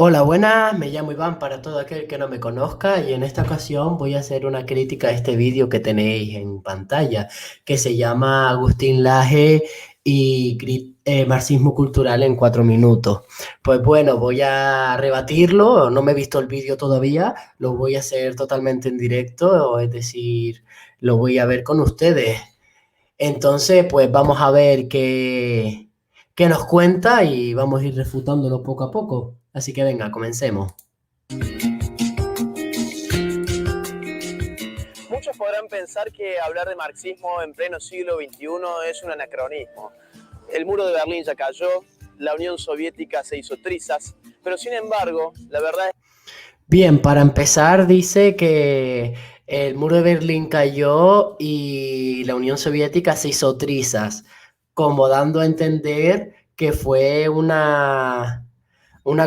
Hola, buenas, me llamo Iván para todo aquel que no me conozca y en esta ocasión voy a hacer una crítica a este vídeo que tenéis en pantalla, que se llama Agustín Laje y Marxismo Cultural en 4 minutos. Pues bueno, voy a rebatirlo, no me he visto el vídeo todavía, lo voy a hacer totalmente en directo, es decir, lo voy a ver con ustedes. Entonces, pues vamos a ver qué nos cuenta y vamos a ir refutándolo poco a poco. Así que venga, comencemos. Muchos podrán pensar que hablar de marxismo en pleno siglo XXI es un anacronismo. El muro de Berlín ya cayó, la Unión Soviética se hizo trizas, pero sin embargo, la verdad es... Bien, para empezar, dice que el muro de Berlín cayó y la Unión Soviética se hizo trizas, como dando a entender que fue una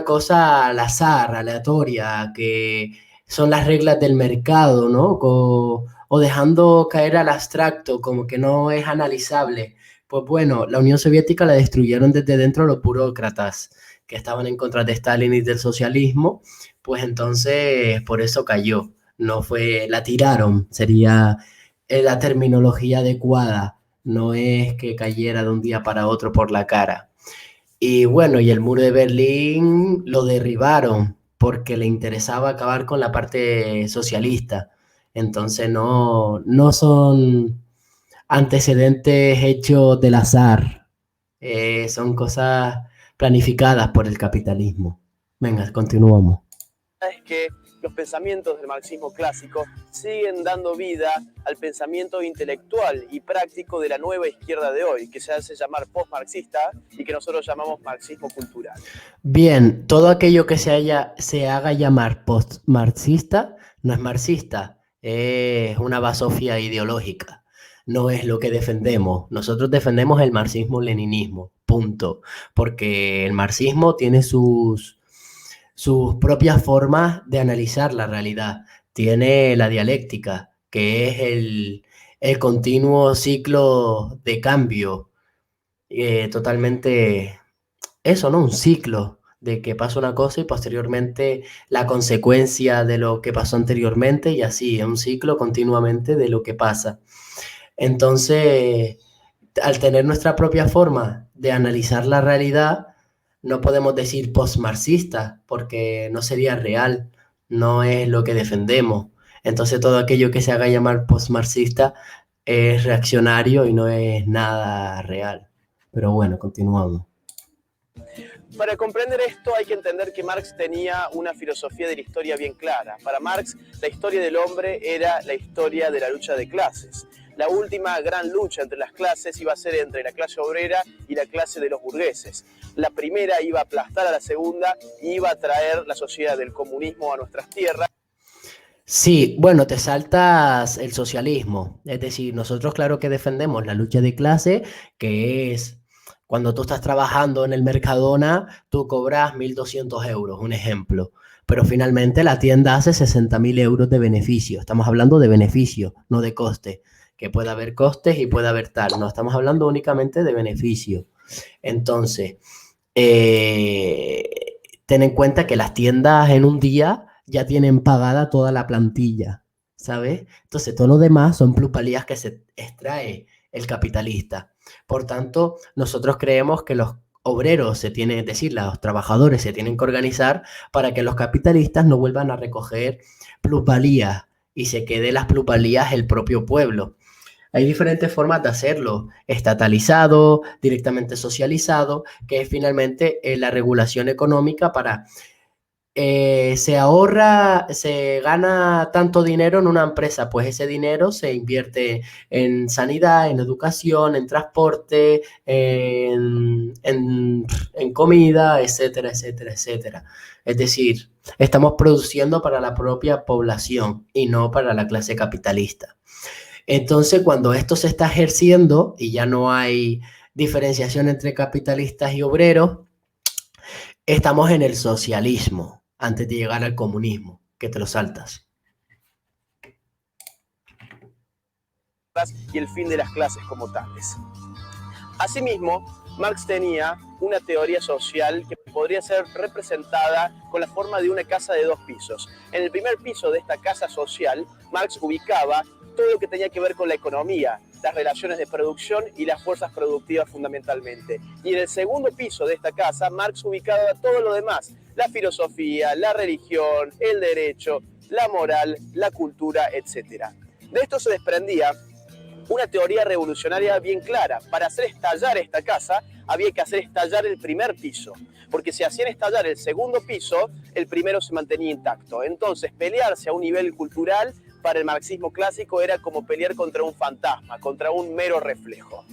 cosa al azar, aleatoria, que son las reglas del mercado, ¿no? O dejando caer al abstracto, como que no es analizable. Pues bueno, la Unión Soviética la destruyeron desde dentro los burócratas que estaban en contra de Stalin y del socialismo, pues entonces por eso cayó. No fue, la tiraron, sería la terminología adecuada. No es que cayera de un día para otro por la cara. Y bueno, y el muro de Berlín lo derribaron porque le interesaba acabar con la parte socialista. Entonces no son antecedentes hechos del azar, son cosas planificadas por el capitalismo. Venga, continuamos. Es que los pensamientos del marxismo clásico siguen dando vida al pensamiento intelectual y práctico de la nueva izquierda de hoy, que se hace llamar post-marxista y que nosotros llamamos marxismo cultural. Bien, todo aquello que se haga llamar post-marxista no es marxista, es una basofia ideológica, no es lo que defendemos. Nosotros defendemos el marxismo-leninismo, punto, porque el marxismo tiene sus propias formas de analizar la realidad. Tiene la dialéctica, que es el continuo ciclo de cambio, totalmente eso, ¿no? Un ciclo de que pasa una cosa y posteriormente la consecuencia de lo que pasó anteriormente y así, es un ciclo continuamente de lo que pasa. Entonces, al tener nuestra propia forma de analizar la realidad, no podemos decir postmarxista porque no sería real, no es lo que defendemos. Entonces, todo aquello que se haga llamar postmarxista es reaccionario y no es nada real. Pero bueno, continuamos. Para comprender esto hay que entender que Marx tenía una filosofía de la historia bien clara. Para Marx, la historia del hombre era la historia de la lucha de clases. La última gran lucha entre las clases iba a ser entre la clase obrera y la clase de los burgueses. La primera iba a aplastar a la segunda y iba a traer la sociedad del comunismo a nuestras tierras. Sí, bueno, te saltas el socialismo. Es decir, nosotros claro que defendemos la lucha de clase, que es cuando tú estás trabajando en el Mercadona, tú cobras 1.200 euros, un ejemplo. Pero finalmente la tienda hace 60.000 euros de beneficio. Estamos hablando de beneficio, no de coste. Que puede haber costes y puede haber tal. No, estamos hablando únicamente de beneficio. Entonces, eh, ten en cuenta que las tiendas en un día ya tienen pagada toda la plantilla, ¿sabes? Entonces, todo lo demás son plusvalías que se extrae el capitalista. Por tanto, nosotros creemos que los obreros se tienen, es decir, los trabajadores se tienen que organizar para que los capitalistas no vuelvan a recoger plusvalías y se quede las plusvalías el propio pueblo. Hay diferentes formas de hacerlo, estatalizado, directamente socializado, que es finalmente la regulación económica para se ahorra, se gana tanto dinero en una empresa, pues ese dinero se invierte en sanidad, en educación, en transporte, en comida, etcétera, etcétera, etcétera. Es decir, estamos produciendo para la propia población y no para la clase capitalista. Entonces, cuando esto se está ejerciendo y ya no hay diferenciación entre capitalistas y obreros, estamos en el socialismo antes de llegar al comunismo, que te lo saltas. Y el fin de las clases como tales. Asimismo, Marx tenía una teoría social que podría ser representada con la forma de una casa de 2 pisos. En el primer piso de esta casa social, Marx ubicaba todo lo que tenía que ver con la economía, las relaciones de producción y las fuerzas productivas fundamentalmente. Y en el segundo piso de esta casa, Marx ubicaba todo lo demás, la filosofía, la religión, el derecho, la moral, la cultura, etc. De esto se desprendía una teoría revolucionaria bien clara. Para hacer estallar esta casa, había que hacer estallar el primer piso, porque si hacían estallar el segundo piso, el primero se mantenía intacto. Entonces, pelearse a un nivel cultural para el marxismo clásico era como pelear contra un fantasma, contra un mero reflejo.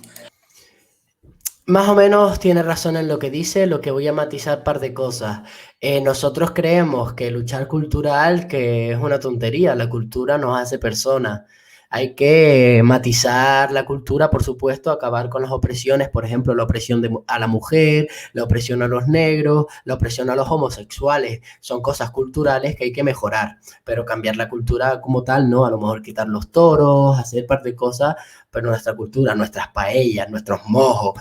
Más o menos tiene razón en lo que dice, lo que voy a matizar un par de cosas. Nosotros creemos que luchar cultural, que es una tontería, la cultura nos hace personas. Hay que matizar la cultura, por supuesto, acabar con las opresiones, por ejemplo, la opresión a la mujer, la opresión a los negros, la opresión a los homosexuales. Son cosas culturales que hay que mejorar, pero cambiar la cultura como tal, no, a lo mejor quitar los toros, hacer parte de cosas, pero nuestra cultura, nuestras paellas, nuestros mojos,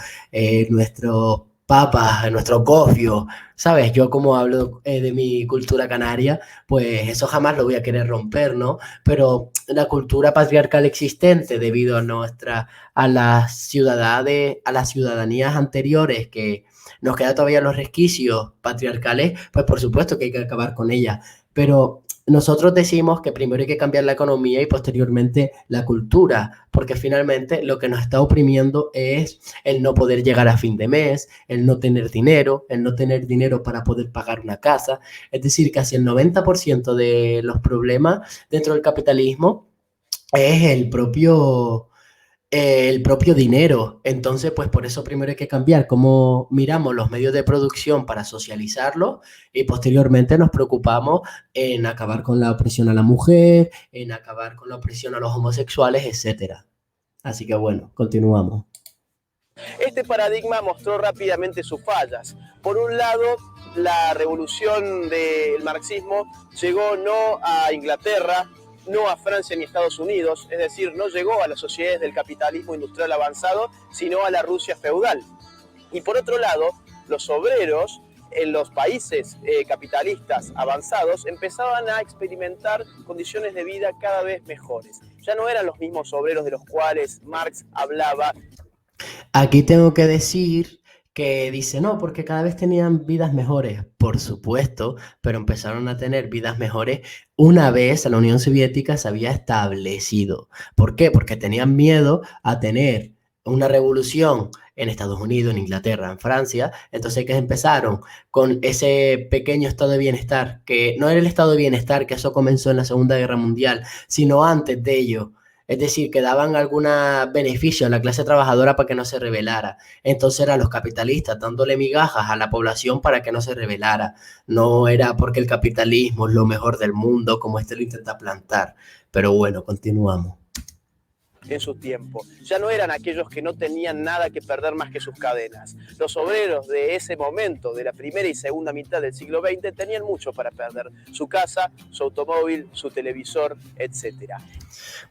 nuestros papas, nuestro gofio, ¿sabes? Yo como hablo de mi cultura canaria, pues eso jamás lo voy a querer romper, ¿no? Pero la cultura patriarcal existente debido a las ciudadanías anteriores que nos quedan todavía los resquicios patriarcales, pues por supuesto que hay que acabar con ella. Pero nosotros decimos que primero hay que cambiar la economía y posteriormente la cultura, porque finalmente lo que nos está oprimiendo es el no poder llegar a fin de mes, el no tener dinero para poder pagar una casa. Es decir, casi el 90% de los problemas dentro del capitalismo es el propio dinero. Entonces, pues por eso primero hay que cambiar cómo miramos los medios de producción para socializarlos y posteriormente nos preocupamos en acabar con la opresión a la mujer, en acabar con la opresión a los homosexuales, etcétera. Así que bueno, continuamos. Este paradigma mostró rápidamente sus fallas. Por un lado, la revolución del marxismo llegó no a Inglaterra, no a Francia ni Estados Unidos, es decir, no llegó a las sociedades del capitalismo industrial avanzado, sino a la Rusia feudal. Y por otro lado, los obreros en los países capitalistas avanzados empezaban a experimentar condiciones de vida cada vez mejores. Ya no eran los mismos obreros de los cuales Marx hablaba. Aquí tengo que decir que dice, no, porque cada vez tenían vidas mejores, por supuesto, pero empezaron a tener vidas mejores una vez la Unión Soviética se había establecido. ¿Por qué? Porque tenían miedo a tener una revolución en Estados Unidos, en Inglaterra, en Francia. Entonces que empezaron con ese pequeño estado de bienestar, que no era el estado de bienestar, que eso comenzó en la Segunda Guerra Mundial, sino antes de ello. Es decir, que daban algún beneficio a la clase trabajadora para que no se rebelara. Entonces eran los capitalistas dándole migajas a la población para que no se rebelara. No era porque el capitalismo es lo mejor del mundo, como este lo intenta plantar. Pero bueno, continuamos. En su tiempo. Ya no eran aquellos que no tenían nada que perder más que sus cadenas. Los obreros de ese momento, de la primera y segunda mitad del siglo XX, tenían mucho para perder. Su casa, su automóvil, su televisor, etc.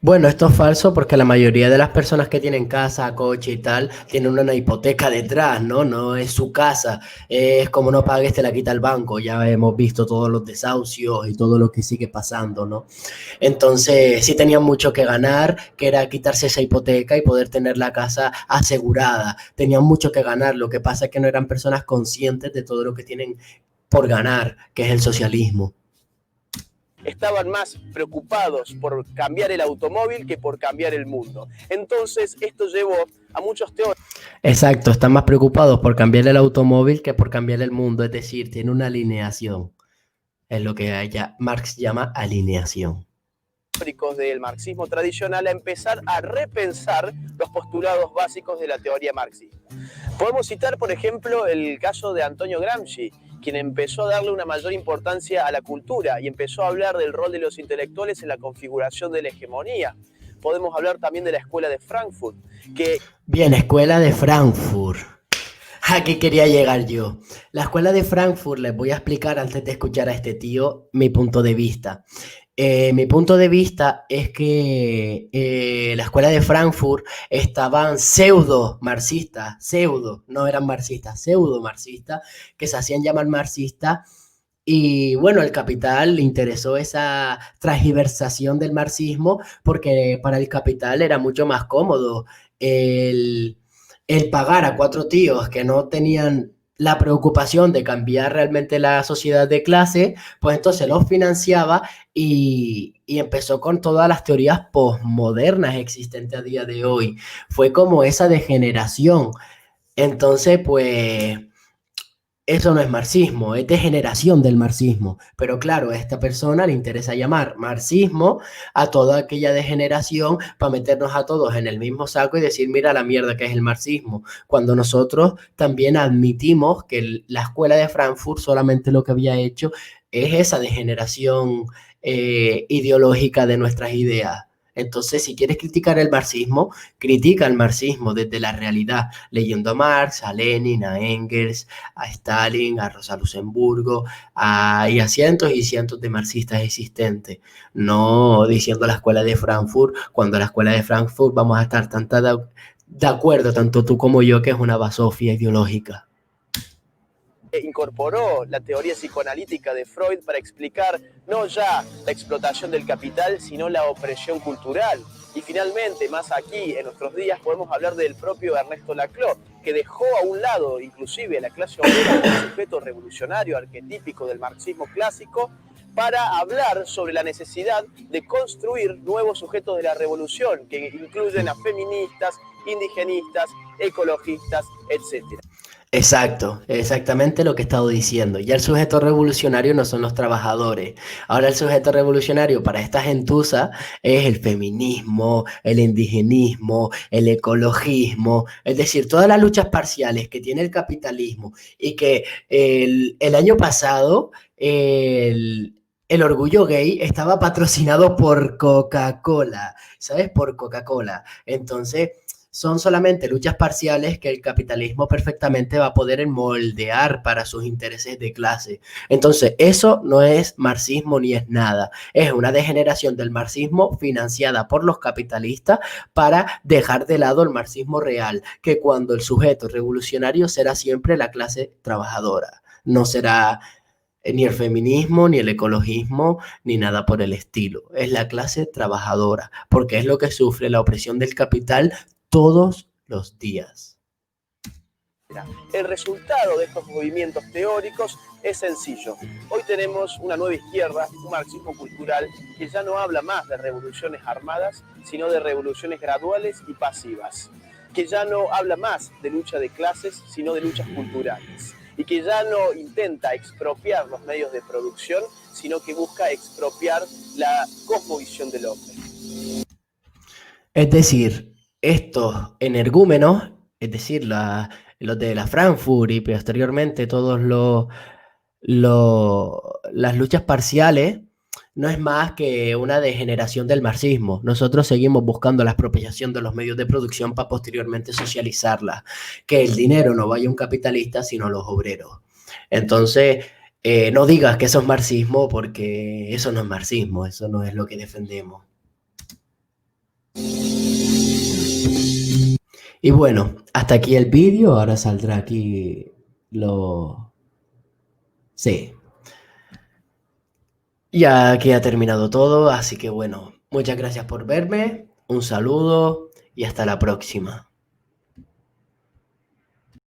Bueno, esto es falso porque la mayoría de las personas que tienen casa, coche y tal, tienen una hipoteca detrás, ¿no? No es su casa. Es como no pagues, te la quita el banco. Ya hemos visto todos los desahucios y todo lo que sigue pasando, ¿no? Entonces, sí tenían mucho que ganar, que era quitarse esa hipoteca y poder tener la casa asegurada. Tenían mucho que ganar. Lo que pasa es que no eran personas conscientes de todo lo que tienen por ganar, que es el socialismo. Estaban más preocupados por cambiar el automóvil que por cambiar el mundo. Entonces, esto llevó a muchos teóricos. Exacto, están más preocupados por cambiar el automóvil que por cambiar el mundo, es decir, tiene una alineación, es lo que Marx llama alineación. Del marxismo tradicional a empezar a repensar los postulados básicos de la teoría marxista. Podemos citar, por ejemplo, el caso de Antonio Gramsci, quien empezó a darle una mayor importancia a la cultura y empezó a hablar del rol de los intelectuales en la configuración de la hegemonía. Podemos hablar también de la Escuela de Frankfurt. Bien, Escuela de Frankfurt. Aquí quería llegar yo. La escuela de Frankfurt, les voy a explicar antes de escuchar a este tío mi punto de vista. Mi punto de vista es que la escuela de Frankfurt estaban pseudo marxistas, pseudo, no eran marxistas, pseudo marxistas, que se hacían llamar marxistas. Y bueno, el capital le interesó esa transgiversación del marxismo porque para el capital era mucho más cómodo el, el pagar a cuatro tíos que no tenían la preocupación de cambiar realmente la sociedad de clase, pues entonces los financiaba y empezó con todas las teorías posmodernas existentes a día de hoy. Fue como esa degeneración. Entonces, pues eso no es marxismo, es degeneración del marxismo. Pero claro, a esta persona le interesa llamar marxismo a toda aquella degeneración para meternos a todos en el mismo saco y decir, mira la mierda que es el marxismo. Cuando nosotros también admitimos que la escuela de Frankfurt solamente lo que había hecho es esa degeneración ideológica de nuestras ideas. Entonces, si quieres criticar el marxismo, critica el marxismo desde la realidad, leyendo a Marx, a Lenin, a Engels, a Stalin, a Rosa Luxemburgo, y a cientos y cientos de marxistas existentes, no diciendo la escuela de Frankfurt, cuando la escuela de Frankfurt vamos a estar de acuerdo, tanto tú como yo, que es una basofia ideológica. Incorporó la teoría psicoanalítica de Freud para explicar no ya la explotación del capital, sino la opresión cultural. Y finalmente, más aquí, en nuestros días, podemos hablar del propio Ernesto Laclau, que dejó a un lado inclusive la clase obrera como sujeto revolucionario arquetípico del marxismo clásico, para hablar sobre la necesidad de construir nuevos sujetos de la revolución, que incluyen a feministas, indigenistas, ecologistas, etc. Exacto, exactamente lo que he estado diciendo. Ya el sujeto revolucionario no son los trabajadores. Ahora el sujeto revolucionario para esta gentuza es el feminismo, el indigenismo, el ecologismo, es decir, todas las luchas parciales que tiene el capitalismo y que el año pasado el orgullo gay estaba patrocinado por Coca-Cola, ¿sabes? Por Coca-Cola. Entonces son solamente luchas parciales que el capitalismo perfectamente va a poder moldear para sus intereses de clase. Entonces, eso no es marxismo ni es nada. Es una degeneración del marxismo financiada por los capitalistas para dejar de lado el marxismo real, que cuando el sujeto revolucionario será siempre la clase trabajadora. No será ni el feminismo, ni el ecologismo, ni nada por el estilo. Es la clase trabajadora, porque es lo que sufre la opresión del capital todos los días. El resultado de estos movimientos teóricos es sencillo. Hoy tenemos una nueva izquierda, un marxismo cultural, que ya no habla más de revoluciones armadas, sino de revoluciones graduales y pasivas. Que ya no habla más de lucha de clases, sino de luchas culturales. Y que ya no intenta expropiar los medios de producción, sino que busca expropiar la cosmovisión del hombre. Es decir, estos energúmenos, es decir, los de la Frankfurt y posteriormente todos las luchas parciales, no es más que una degeneración del marxismo. Nosotros seguimos buscando la expropiación de los medios de producción para posteriormente socializarla. Que el dinero no vaya a un capitalista, sino a los obreros. Entonces, no digas que eso es marxismo, porque eso no es marxismo, eso no es lo que defendemos. Y bueno, hasta aquí el vídeo, ahora saldrá aquí lo... Sí. Ya aquí ha terminado todo, así que bueno, muchas gracias por verme, un saludo y hasta la próxima.